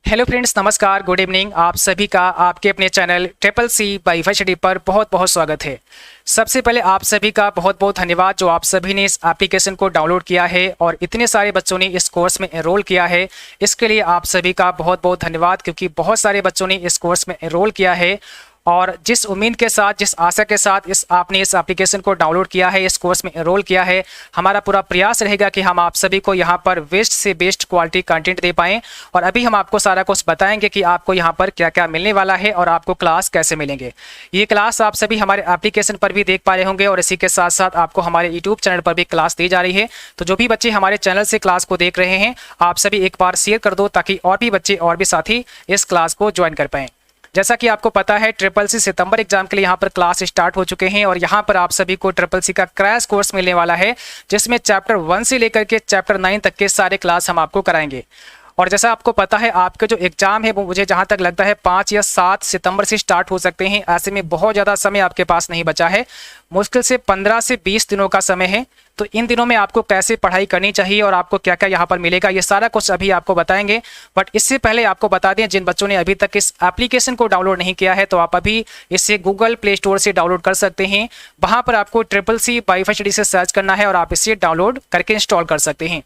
Hello friends, नमस्कार, good evening. आप सभी का आपके अपने चैनल ट्रिपल सी बाई वाईडी पर बहुत बहुत स्वागत है। सबसे पहले आप सभी का बहुत बहुत धन्यवाद जो आप सभी ने इस एप्लीकेशन को डाउनलोड किया है और इतने सारे बच्चों ने इस कोर्स में एनरोल किया है। इसके लिए आप सभी का बहुत बहुत धन्यवाद, क्योंकि बहुत सारे बच्चों ने इस कोर्स में एनरोल किया है और जिस उम्मीद के साथ, जिस आशा के साथ आपने इस एप्लीकेशन को डाउनलोड किया है, इस कोर्स में एनरोल किया है, हमारा पूरा प्रयास रहेगा कि हम आप सभी को यहाँ पर बेस्ट से बेस्ट क्वालिटी कंटेंट दे पाएँ। और अभी हम आपको सारा कुछ बताएंगे कि आपको यहाँ पर क्या क्या मिलने वाला है और आपको क्लास कैसे मिलेंगे। ये क्लास आप सभी हमारे एप्लीकेशन पर भी देख पा रहे होंगे और इसी के साथ साथ आपको हमारे यूट्यूब चैनल पर भी क्लास दी जा रही है। तो जो भी बच्चे हमारे चैनल से क्लास को देख रहे हैं, आप सभी एक बार शेयर कर दो ताकि और भी बच्चे और भी साथी इस क्लास को ज्वाइन कर पाएँ। जैसा कि आपको पता है, ट्रिपल सी सितंबर एग्जाम के लिए यहाँ पर क्लास स्टार्ट हो चुके हैं और यहाँ पर आप सभी को ट्रिपल सी का क्रैश कोर्स मिलने वाला है, जिसमें चैप्टर 1 से लेकर के चैप्टर 9 तक के सारे क्लास हम आपको कराएंगे। और जैसा आपको पता है, आपके जो एग्जाम है वो मुझे जहाँ तक लगता है 5 या 7 सितंबर से स्टार्ट हो सकते हैं। ऐसे में बहुत ज़्यादा समय आपके पास नहीं बचा है, मुश्किल से 15 से 20 दिनों का समय है। तो इन दिनों में आपको कैसे पढ़ाई करनी चाहिए और आपको क्या क्या यहाँ पर मिलेगा, ये सारा कुछ अभी आपको बताएंगे। बट इससे पहले आपको बता दें, जिन बच्चों ने अभी तक इस एप्लीकेशन को डाउनलोड नहीं किया है, तो आप अभी इसे गूगल प्ले स्टोर से डाउनलोड कर सकते हैं। वहाँ पर आपको ट्रिपल सी बाई वाईडी से सर्च करना है और आप इसे डाउनलोड करके इंस्टॉल कर सकते हैं।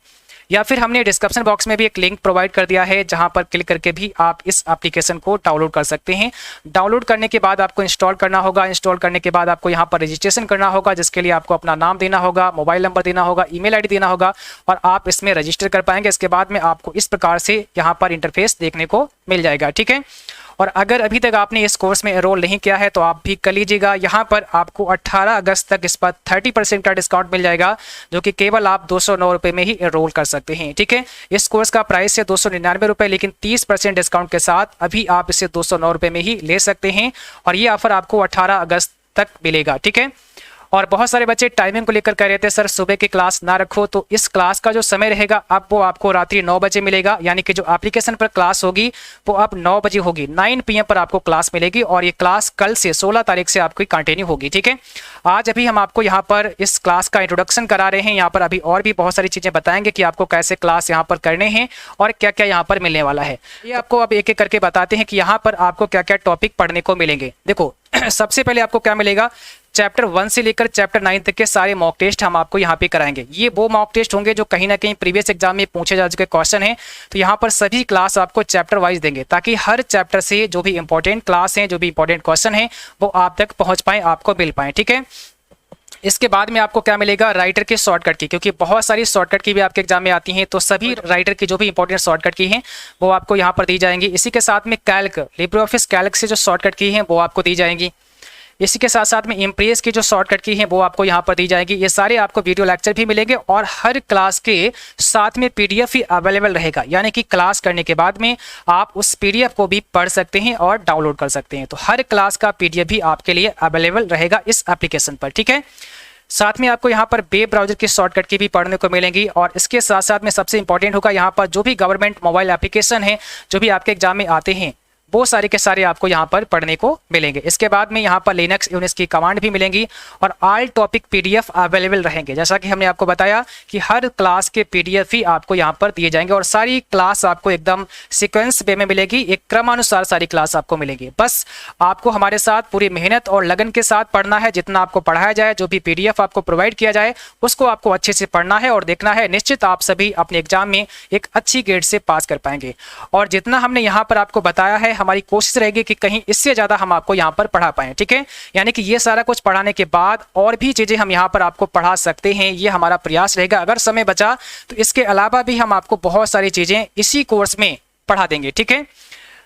या फिर हमने डिस्क्रिप्शन बॉक्स में भी एक लिंक प्रोवाइड कर दिया है, जहां पर क्लिक करके भी आप इस एप्लीकेशन को डाउनलोड कर सकते हैं। डाउनलोड करने के बाद आपको इंस्टॉल करना होगा। इंस्टॉल करने के बाद आपको यहां पर रजिस्ट्रेशन करना होगा, जिसके लिए आपको अपना नाम देना होगा, मोबाइल नंबर देना होगा, ईमेल आईडी देना होगा और आप इसमें रजिस्टर कर पाएंगे। इसके बाद में आपको इस प्रकार से यहाँ पर इंटरफेस देखने को मिल जाएगा, ठीक है। और अगर अभी तक आपने इस कोर्स में एनरोल नहीं किया है तो आप भी कर लीजिएगा। यहाँ पर आपको 18 अगस्त तक इस पर 30% का डिस्काउंट मिल जाएगा, जो कि केवल आप 209 रुपये में ही एनरोल कर सकते हैं, ठीक है। इस कोर्स का प्राइस है 299 रुपये, लेकिन 30% डिस्काउंट के साथ अभी आप इसे 209 रुपये में ही ले सकते हैं और ये ऑफर आपको 18 अगस्त तक मिलेगा, ठीक है। और बहुत सारे बच्चे टाइमिंग को लेकर कह रहे थे, सर सुबह की क्लास ना रखो, तो इस क्लास का जो समय रहेगा अब वो आपको रात्रि 9 बजे मिलेगा। यानी कि जो एप्लीकेशन पर क्लास होगी वो अब 9 बजे होगी, 9 PM पर आपको क्लास मिलेगी और ये क्लास कल से 16 तारीख से आपकी कंटिन्यू होगी, ठीक है। आज अभी हम आपको यहाँ पर इस क्लास का इंट्रोडक्शन करा रहे हैं। यहाँ पर अभी और भी बहुत सारी चीज़ें बताएंगे कि आपको कैसे क्लास यहाँ पर करने हैं और क्या क्या यहाँ पर मिलने वाला है। ये आपको अब एक एक करके बताते हैं कि यहाँ पर आपको क्या क्या टॉपिक पढ़ने को मिलेंगे। देखो सबसे पहले आपको क्या मिलेगा, चैप्टर 1 से लेकर चैप्टर 9 तक के सारे मॉक टेस्ट हम आपको यहाँ पे कराएंगे। ये वो मॉक टेस्ट होंगे जो कहीं ना कहीं प्रीवियस एग्जाम में पूछे जा चुके क्वेश्चन हैं। तो यहाँ पर सभी क्लास आपको चैप्टर वाइज देंगे, ताकि हर चैप्टर से जो भी इंपॉर्टेंट क्लास हैं, जो भी इंपॉर्टेंट क्वेश्चन हैं, वो आप तक पहुँच पाएँ, आपको मिल पाएँ, ठीक है। इसके बाद में आपको क्या मिलेगा, राइटर के शॉर्टकट की, क्योंकि बहुत सारी शॉर्टकट की भी आपके एग्जाम में आती हैं। तो सभी राइटर की जो भी इंपॉर्टेंट शॉर्टकट की हैं वो आपको यहाँ पर दी जाएंगी। इसी के साथ में कैल्क, लिब्रे ऑफिस कैल्क से जो शॉर्टकट की हैं वो आपको दी जाएंगी। इसी के साथ साथ में इम्प्रेस की जो शॉर्टकट की है वो आपको यहाँ पर दी जाएगी। ये सारे आपको वीडियो लेक्चर भी मिलेंगे और हर क्लास के साथ में PDF ही अवेलेबल रहेगा। यानी कि क्लास करने के बाद में आप उस PDF को भी पढ़ सकते हैं और डाउनलोड कर सकते हैं। तो हर क्लास का PDF भी आपके लिए अवेलेबल रहेगा इस एप्लीकेशन पर, ठीक है। साथ में आपको यहाँ पर वेब ब्राउजर की शॉर्टकट की भी पढ़ने को मिलेंगी। और इसके साथ साथ में सबसे इंपॉर्टेंट होगा, यहाँ पर जो भी गवर्नमेंट मोबाइल एप्लीकेशन है जो भी आपके एग्जाम में आते हैं, वो सारे के सारे आपको यहाँ पर पढ़ने को मिलेंगे। इसके बाद में यहाँ पर लिनक्स यूनिक्स की कमांड भी मिलेंगी और ऑल टॉपिक PDF अवेलेबल रहेंगे। जैसा कि हमने आपको बताया कि हर क्लास के PDF ही आपको यहाँ पर दिए जाएंगे और सारी क्लास आपको एकदम सीक्वेंस वे में मिलेगी, एक क्रमानुसार सारी क्लास आपको मिलेगी। बस आपको हमारे साथ पूरी मेहनत और लगन के साथ पढ़ना है। जितना आपको पढ़ाया जाए, जो भी PDF आपको प्रोवाइड किया जाए, उसको आपको अच्छे से पढ़ना है और देखना है। निश्चित आप सभी अपने एग्जाम में एक अच्छी ग्रेड से पास कर पाएंगे। और जितना हमने यहाँ पर आपको बताया है, हमारी कोशिश रहेगी कि कहीं इससे ज़्यादा हम आपको यहाँ पर पढ़ा पाएं, ठीक है। यानी कि ये सारा कुछ पढ़ाने के बाद और भी चीज़ें हम यहाँ पर आपको पढ़ा सकते हैं, ये हमारा प्रयास रहेगा। अगर समय बचा तो इसके अलावा भी हम आपको बहुत सारी चीज़ें इसी कोर्स में पढ़ा देंगे, ठीक है।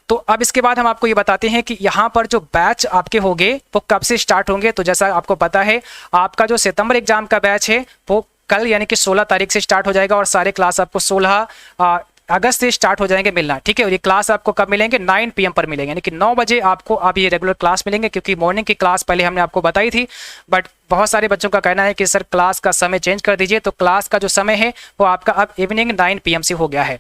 तो अब इसके बाद हम आपको ये बताते हैं कि यहाँ पर जो बैच आपके होंगे वो कब से स्टार्ट होंगे। तो जैसा आपको पता है, आपका जो सितंबर एग्जाम का बैच है वो कल यानी कि 16 तारीख से स्टार्ट हो जाएगा और सारे क्लास आपको 16 अगस्त से स्टार्ट हो जाएंगे मिलना, ठीक है। और ये क्लास आपको कब मिलेंगे, 9 PM पर मिलेंगे, यानी कि 9 बजे आपको अब ये रेगुलर क्लास मिलेंगे। क्योंकि मॉर्निंग की क्लास पहले हमने आपको बताई थी, बट बहुत सारे बच्चों का कहना है कि सर क्लास का समय चेंज कर दीजिए, तो क्लास का जो समय है वो आपका अब इवनिंग 9 PM से हो गया है।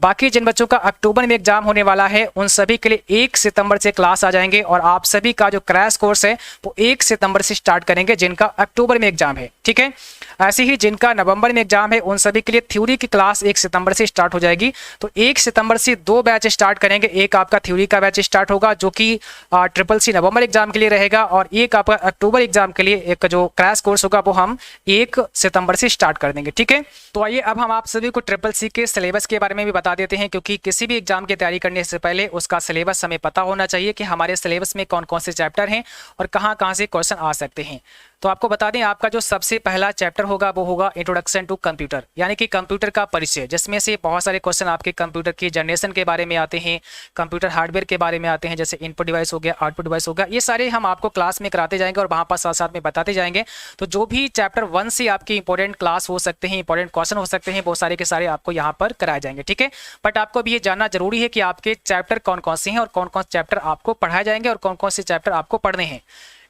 बाकी जिन बच्चों का अक्टूबर में एग्जाम होने वाला है उन सभी के लिए 1 सितंबर से क्लास आ जाएंगे और आप सभी का जो क्रैश कोर्स है वो 1 सितंबर से स्टार्ट करेंगे जिनका अक्टूबर में एग्जाम है, ठीक है। ऐसे ही जिनका नवंबर में एग्जाम है उन सभी के लिए थ्योरी की क्लास 1 सितंबर से स्टार्ट हो जाएगी। तो 1 सितंबर से 2 बैच स्टार्ट करेंगे, एक आपका थ्योरी का बैच स्टार्ट होगा जो कि CCC नवंबर एग्जाम के लिए रहेगा, और एक आपका अक्टूबर एग्जाम के लिए एक जो क्रैश कोर्स होगा वो हम 1 सितंबर से स्टार्ट कर देंगे, ठीक है। तो आइए अब हम आप सभी को CCC के सिलेबस के बारे में भी बता देते हैं, क्योंकि किसी भी एग्जाम की तैयारी करने से पहले उसका सिलेबस हमें पता होना चाहिए कि हमारे सिलेबस में कौन कौन से चैप्टर हैं और कहाँ कहाँ से क्वेश्चन आ सकते हैं। तो आपको बता दें, आपका जो सबसे पहला चैप्टर होगा वो होगा इंट्रोडक्शन टू कंप्यूटर, यानी कि कंप्यूटर का परिचय, जिसमें से बहुत सारे क्वेश्चन आपके कंप्यूटर की जनरेशन के बारे में आते हैं, कंप्यूटर हार्डवेयर के बारे में आते हैं, जैसे इनपुट डिवाइस हो गया, आउटपुट डिवाइस हो गया, ये सारे हम आपको क्लास में कराते जाएंगे और वहाँ पर साथ साथ में बताते जाएंगे। तो जो भी चैप्टर 1 से आपकी इंपॉर्टेंट क्लास हो सकते हैं, इंपॉर्टेंट क्वेश्चन हो सकते हैं, वो सारे के सारे आपको यहाँ पर कराए जाएंगे, ठीक है। बट आपको अभी ये जानना जरूरी है कि आपके चैप्टर कौन कौन से हैं और कौन कौन से चैप्टर आपको पढ़ाए जाएंगे और कौन कौन से चैप्टर आपको पढ़ने हैं।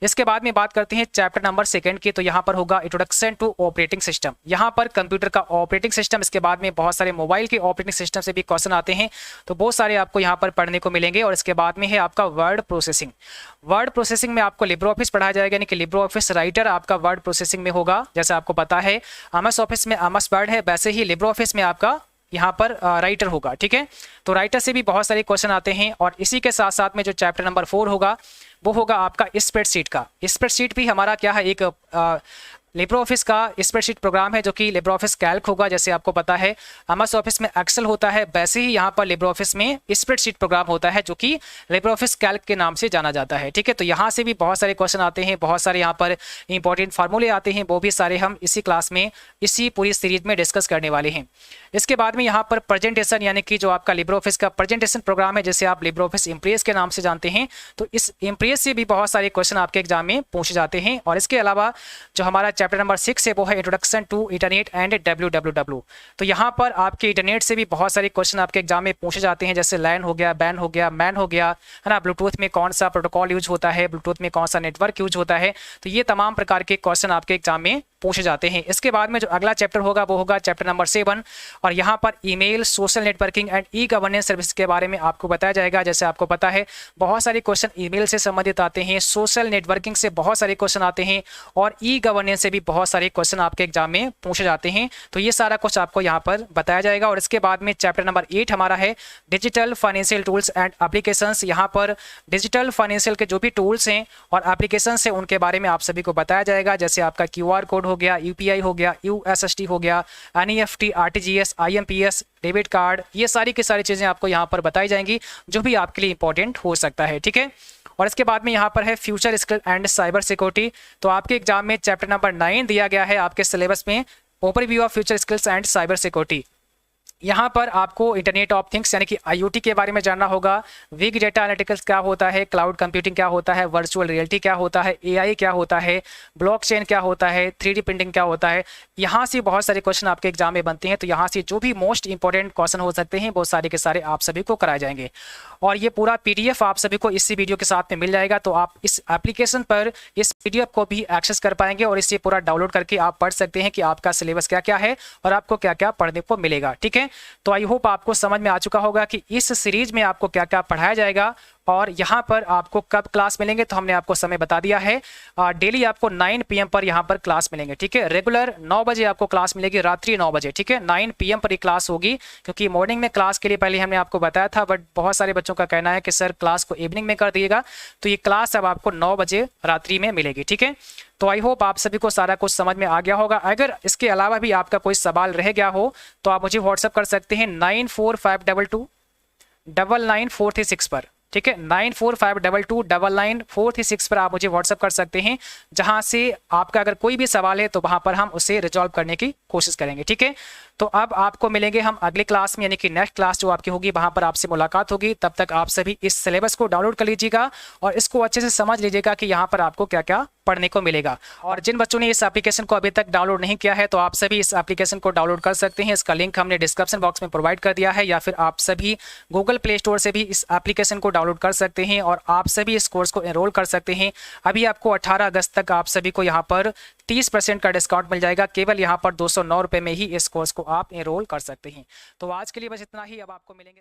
इसके बाद में बात करते हैं चैप्टर नंबर 2 की, तो यहाँ पर होगा इंट्रोडक्शन टू ऑपरेटिंग सिस्टम, यहाँ पर कंप्यूटर का ऑपरेटिंग सिस्टम। इसके बाद में बहुत सारे मोबाइल के ऑपरेटिंग सिस्टम से भी क्वेश्चन आते हैं, तो बहुत सारे आपको यहाँ पर पढ़ने को मिलेंगे। और इसके बाद में है आपका वर्ड प्रोसेसिंग। वर्ड प्रोसेसिंग में आपको लिब्रे ऑफिस पढ़ाया जाएगा, यानी कि लिब्रे ऑफिस राइटर आपका वर्ड प्रोसेसिंग में होगा। जैसे आपको पता है MS ऑफिस में MS वर्ड है, वैसे ही लिब्रे ऑफिस में आपका यहाँ पर राइटर होगा, ठीक है। तो राइटर से भी बहुत सारे क्वेश्चन आते हैं। और इसी के साथ साथ में जो चैप्टर नंबर 4 होगा वो होगा आपका स्प्रेडशीट का। स्प्रेडशीट भी हमारा क्या है, एक लिब्रे ऑफिस का स्प्रेडशीट प्रोग्राम है जो कि लिब्रे ऑफिस कैल्क होगा। जैसे आपको पता है MS ऑफिस में एक्सेल होता है, वैसे ही यहाँ पर लिब्रे ऑफिस में स्प्रेडशीट प्रोग्राम होता है जो कि लिब्रे ऑफिस कैल्क के नाम से जाना जाता है, ठीक है। तो यहाँ से भी बहुत सारे क्वेश्चन आते हैं, बहुत सारे यहाँ पर इंपॉर्टेंट फार्मूले आते हैं, वो भी सारे हम इसी क्लास में इसी पूरी सीरीज में डिस्कस करने वाले हैं। इसके बाद में यहाँ पर प्रेजेंटेशन, यानी कि जो आपका लिब्रे ऑफिस का प्रेजेंटेशन प्रोग्राम है, जैसे आप लिब्रे ऑफिस इम्प्रेस के नाम से जानते हैं, तो इस इम्प्रेस से भी बहुत सारे क्वेश्चन आपके एग्जाम में पूछे जाते हैं। और इसके अलावा जो हमारा चैप्टर नंबर 6 है वो है introduction to internet and WWW। तो यहाँ पर आपके इंटरनेट से भी बहुत सारे क्वेश्चन आपके एग्जाम में पूछे जाते हैं, जैसे लैन हो गया, बैन हो गया, मैन हो गया, है ना, ब्लूटूथ में कौन सा प्रोटोकॉल यूज होता है, ब्लूटूथ में कौन सा नेटवर्क यूज होता है। तो ये तमाम प्रकार के क्वेश्चन आपके एग्जाम में पूछे जाते हैं। इसके बाद में जो अगला चैप्टर होगा वो होगा चैप्टर नंबर 7, और यहाँ पर email, social networking and e-governance service के बारे में आपको बताया जाएगा। जैसे आपको पता है बहुत सारे क्वेश्चन ईमेल से संबंधित आते हैं, सोशल नेटवर्किंग से बहुत सारे क्वेश्चन आते हैं, और ई-गवर्नेंस से भी बहुत सारे क्वेश्चन आपके एग्जाम में पूछे जाते हैं। तो ये सारा कुछ आपको यहाँ पर बताया जाएगा। और इसके बाद में चैप्टर नंबर 8 हमारा है digital financial tools and applications. यहाँ पर डिजिटल फाइनेंशियल के जो भी टूल्स हैं और एप्लीकेशंस हैं उनके बारे में आप सभी को बताया जाएगा। जैसे आपका QR कोड हो गया, UPI हो गया, USSD हो गया, NEFT, RTGS, IMPS, debit card, ये सारी की सारी चीज़ें आपको यहाँ पर बताई जाएंगी जो भी आपके लिए इंपॉर्टेंट हो सकता है, ठीक है। और इसके बाद में यहाँ पर है future skill and cyber security. तो आपके एग्जाम में चैप्टर नंबर 9 दिया गया है आपके सिलेबस में, overview of future skills and cyber security. यहाँ पर आपको इंटरनेट ऑफ थिंग्स यानी कि IoT के बारे में जानना होगा, बिग डेटा एनालिटिक्स क्या होता है, क्लाउड कंप्यूटिंग क्या होता है, वर्चुअल रियलिटी क्या होता है, AI क्या होता है, ब्लॉकचेन क्या होता है, 3D प्रिंटिंग क्या होता है। यहाँ से बहुत सारे क्वेश्चन आपके एग्जाम में बनते हैं, तो यहाँ से जो भी मोस्ट इंपॉर्टेंट क्वेश्चन हो सकते हैं वो सारे के सारे आप सभी को कराए जाएंगे। और ये पूरा PDF आप सभी को इसी वीडियो के साथ में मिल जाएगा, तो आप इस एप्लीकेशन पर इस PDF को भी एक्सेस कर पाएंगे और इसे पूरा डाउनलोड करके आप पढ़ सकते हैं कि आपका सिलेबस क्या क्या है और आपको क्या क्या पढ़ने को मिलेगा, ठीक है। तो आई होप आपको समझ में आ चुका होगा कि इस सीरीज में आपको क्या क्या पढ़ाया जाएगा और यहाँ पर आपको कब क्लास मिलेंगे। तो हमने आपको समय बता दिया है, डेली आपको 9 PM पर यहाँ पर क्लास मिलेंगे, ठीक है। रेगुलर 9 बजे आपको क्लास मिलेगी, रात्रि 9 बजे, ठीक है। 9 PM पर ही क्लास होगी, क्योंकि मॉर्निंग में क्लास के लिए पहले हमने आपको बताया था, बट बहुत सारे बच्चों का कहना है कि सर क्लास को इवनिंग में कर दिएगा, तो ये क्लास अब आपको 9 बजे रात्रि में मिलेगी, ठीक है। तो आई होप आप सभी को सारा कुछ समझ में आ गया होगा। अगर इसके अलावा भी आपका कोई सवाल रह गया हो तो आप मुझे व्हाट्सअप कर सकते हैं 9452 99436 पर, ठीक है। 9452 99436 पर आप मुझे व्हाट्सअप कर सकते हैं, जहां से आपका अगर कोई भी सवाल है तो वहां पर हम उसे रिजॉल्व करने की कोशिश करेंगे, ठीक है। तो अब आपको मिलेंगे हम अगली क्लास में, यानी कि नेक्स्ट क्लास जो आपकी होगी वहां पर आपसे मुलाकात होगी। तब तक आप सभी इस सिलेबस को डाउनलोड कर लीजिएगा और इसको अच्छे से समझ लीजिएगा कि यहाँ पर आपको क्या क्या पढ़ने को मिलेगा। और जिन बच्चों ने इस एप्लीकेशन को अभी तक डाउनलोड नहीं किया है तो आप सभी इस एप्लीकेशन को डाउनलोड कर सकते हैं। इसका लिंक हमने डिस्क्रिप्शन बॉक्स में प्रोवाइड कर दिया है, या फिर आप सभी गूगल प्ले स्टोर से भी इस एप्लीकेशन को डाउनलोड कर सकते हैं और आप सभी इस कोर्स को एनरोल कर सकते हैं। अभी आपको 18 अगस्त तक आप सभी को यहाँ पर 30% का डिस्काउंट मिल जाएगा। केवल यहाँ पर 209 रुपये में ही इस कोर्स को आप एनरोल कर सकते हैं। तो आज के लिए बस इतना ही। अब आपको मिलेंगे